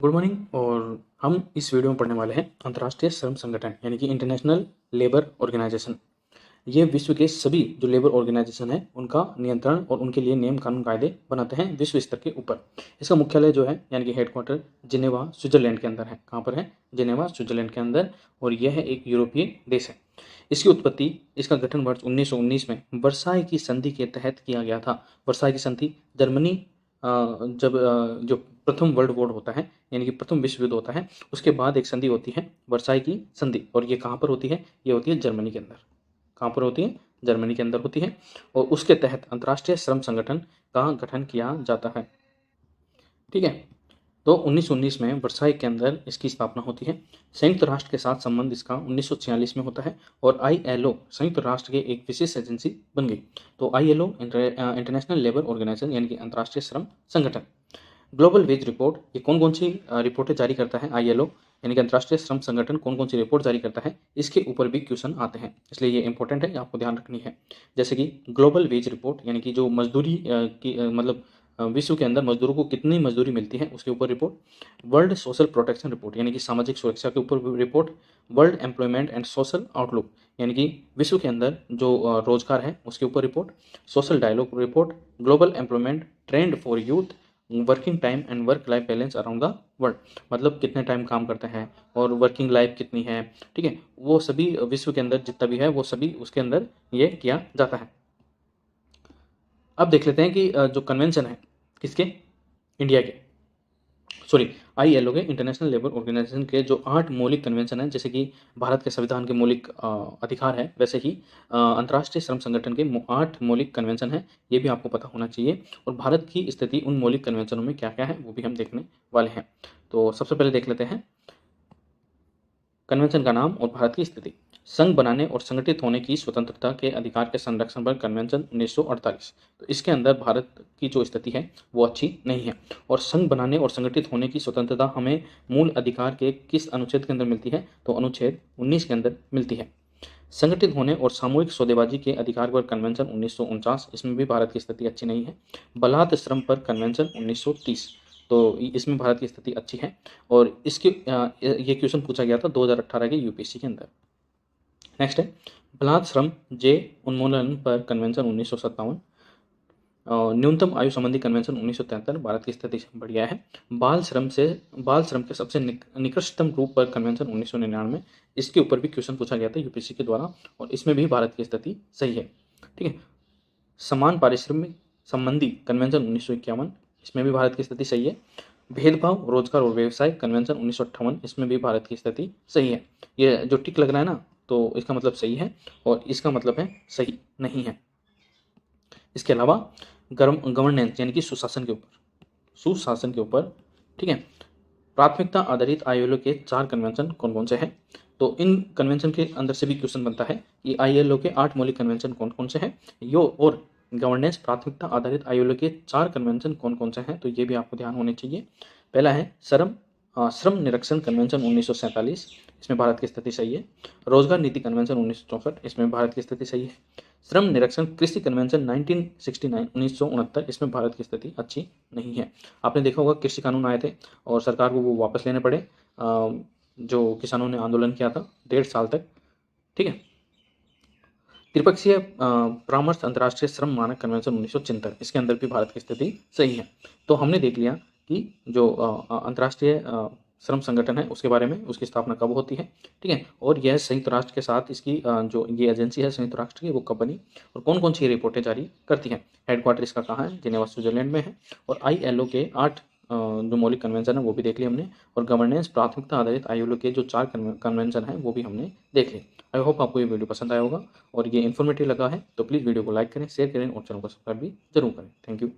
Good morning. और हम इस वीडियो में पढ़ने वाले हैं अंतर्राष्ट्रीय श्रम संगठन यानी कि इंटरनेशनल लेबर ऑर्गेनाइजेशन। ये विश्व के सभी जो लेबर ऑर्गेनाइजेशन है उनका नियंत्रण और उनके लिए नियम कानून कायदे बनाते हैं विश्व स्तर के ऊपर। इसका मुख्यालय जो है यानी कि हेडक्वार्टर जिनेवा स्विट्जरलैंड के अंदर है। कहाँ पर है? जिनेवा स्विट्जरलैंड के अंदर। और यह है एक यूरोपीय देश है। इसकी उत्पत्ति, इसका गठन वर्ष 1919 में वर्साई की संधि के तहत किया गया था। वर्साई की संधि जर्मनी जब जो प्रथम वर्ल्ड वॉर होता है यानी कि प्रथम विश्व युद्ध होता है उसके बाद एक संधि होती है वर्साई की संधि। और ये कहाँ पर होती है? ये होती है जर्मनी के अंदर। कहाँ पर होती है? जर्मनी के अंदर होती है। और उसके तहत अंतर्राष्ट्रीय श्रम संगठन का गठन किया जाता है। ठीक है। तो 1919 में वर्साई के अंदर इसकी स्थापना होती है। संयुक्त राष्ट्र के साथ संबंध इसका 1946 में होता है। और ILO संयुक्त राष्ट्र के एक विशेष एजेंसी बन गई। तो ILO इंटरनेशनल लेबर ऑर्गेनाइजेशन यानी कि अंतर्राष्ट्रीय श्रम संगठन। ग्लोबल वेज रिपोर्ट, ये कौन कौन सी रिपोर्टें जारी करता है? ILO यानी कि अंतर्राष्ट्रीय श्रम संगठन कौन कौन सी रिपोर्ट जारी करता है, इसके ऊपर भी क्वेश्चन आते हैं, इसलिए ये इंपॉर्टेंट है, आपको ध्यान रखनी है। जैसे कि ग्लोबल वेज रिपोर्ट यानी कि जो मजदूरी मतलब विश्व के अंदर मजदूरों को कितनी मजदूरी मिलती है उसके ऊपर report. World social protection report यानी कि सामाजिक सुरक्षा के ऊपर report. World employment and social outlook यानी कि विश्व के अंदर जो रोजगार है उसके ऊपर report. Social dialogue report. Global employment trend for youth. Working time and work life balance around the world, मतलब कितने टाइम काम करते हैं और वर्किंग लाइफ कितनी है। ठीक है, वो सभी विश्व के अंदर जितना भी है वो सभी उसके अंदर ये किया जाता है। अब देख लेते हैं कि जो कन्वेंशन है किसके? इंडिया के, सॉरी ILO के इंटरनेशनल लेबर ऑर्गेनाइजेशन के जो 8 मौलिक कन्वेंशन हैं, जैसे कि भारत के संविधान के मौलिक अधिकार है वैसे ही अंतर्राष्ट्रीय श्रम संगठन के 8 मौलिक कन्वेंशन हैं, ये भी आपको पता होना चाहिए। और भारत की स्थिति उन मौलिक कन्वेंशनों में क्या क्या है वो भी हम देखने वाले हैं। तो सबसे पहले देख लेते हैं कन्वेंशन का नाम और भारत की स्थिति। संघ बनाने और संगठित होने की स्वतंत्रता के अधिकार के संरक्षण पर कन्वेंशन 1948। तो इसके अंदर भारत की जो स्थिति है वो अच्छी नहीं है। और संघ बनाने और संगठित होने की स्वतंत्रता हमें मूल अधिकार के किस अनुच्छेद के अंदर मिलती है? तो अनुच्छेद 19 के अंदर मिलती है। संगठित होने और सामूहिक सौदेबाजी के अधिकार पर कन्वेंशन 1949, इसमें भी भारत की स्थिति अच्छी नहीं है। बलात् श्रम पर कन्वेंशन 1930, तो इसमें भारत की स्थिति अच्छी है। और इसके ये क्वेश्चन पूछा गया था 2018 के UPSC के अंदर। नेक्स्ट है बलात् श्रम जे उन्मूलन पर कन्वेंशन 1957। न्यूनतम आयु संबंधी कन्वेंशन 1973, भारत की स्थिति बढ़िया है। बाल श्रम के सबसे निकृष्टतम रूप पर कन्वेंशन 1999, इसके ऊपर भी क्वेश्चन पूछा गया था UPSC के द्वारा और इसमें भी भारत की स्थिति सही है। ठीक है। समान पारिश्रमिक संबंधी कन्वेंशन 1951, इसमें भी भारत की स्थिति सही है। भेदभाव रोजगार और व्यवसाय कन्वेंशन 1958, इसमें भी भारत की स्थिति सही है। ये जो टिक लग रहा है ना, तो इसका मतलब सही है और इसका मतलब है सही नहीं है। इसके अलावा गवर्नेंस यानी कि सुशासन के ऊपर, ठीक है, प्राथमिकता आधारित ILO के 4 कन्वेंशन कौन कौन से हैं? तो इन कन्वेंशन के अंदर से भी क्वेश्चन बनता है कि ILO के 8 मौलिक कन्वेंशन कौन कौन से हैं, यो और गवर्नेंस प्राथमिकता आधारित ILO के 4 कन्वेंशन कौन कौन से हैं, तो ये भी आपको ध्यान होने चाहिए। पहला है श्रम निरक्षण कन्वेंशन 1947, इसमें भारत की स्थिति सही है। रोजगार नीति कन्वेंशन 1964, इसमें भारत की स्थिति सही है। श्रम निरक्षण कृषि कन्वेंशन 1969, इसमें भारत की स्थिति अच्छी नहीं है। आपने देखा होगा कृषि कानून आए थे और सरकार को वो वापस लेने पड़े, जो किसानों ने आंदोलन किया था 1.5 साल तक। ठीक है। त्रिपक्षीय परामर्श अंतर्राष्ट्रीय श्रम मानक कन्वेंशन 1973, इसके अंदर भी भारत की स्थिति सही है। तो हमने देख लिया कि जो अंतर्राष्ट्रीय श्रम संगठन है उसके बारे में, उसकी स्थापना कब होती है, ठीक है, और यह संयुक्त राष्ट्र के साथ इसकी जो ये एजेंसी है संयुक्त राष्ट्र की वो कब बनी और कौन कौन सी रिपोर्टें जारी करती है। हेडक्वार्टर इसका कहाँ है? जिनेवा स्विट्जरलैंड में है। और ILO के 8 जो मौलिक कन्वेंशन है वो भी देख लिया हमने। और गवर्नेंस प्राथमिकता आधारित ILO के जो 4 कन्वेंशन है वो भी हमने देख लिए। आई होप आपको ये वीडियो पसंद आया होगा और ये इन्फॉर्मेटिव लगा है तो प्लीज़ वीडियो को लाइक करें, शेयर करें और चैनल को सब्सक्राइब भी जरूर करें। Thank you.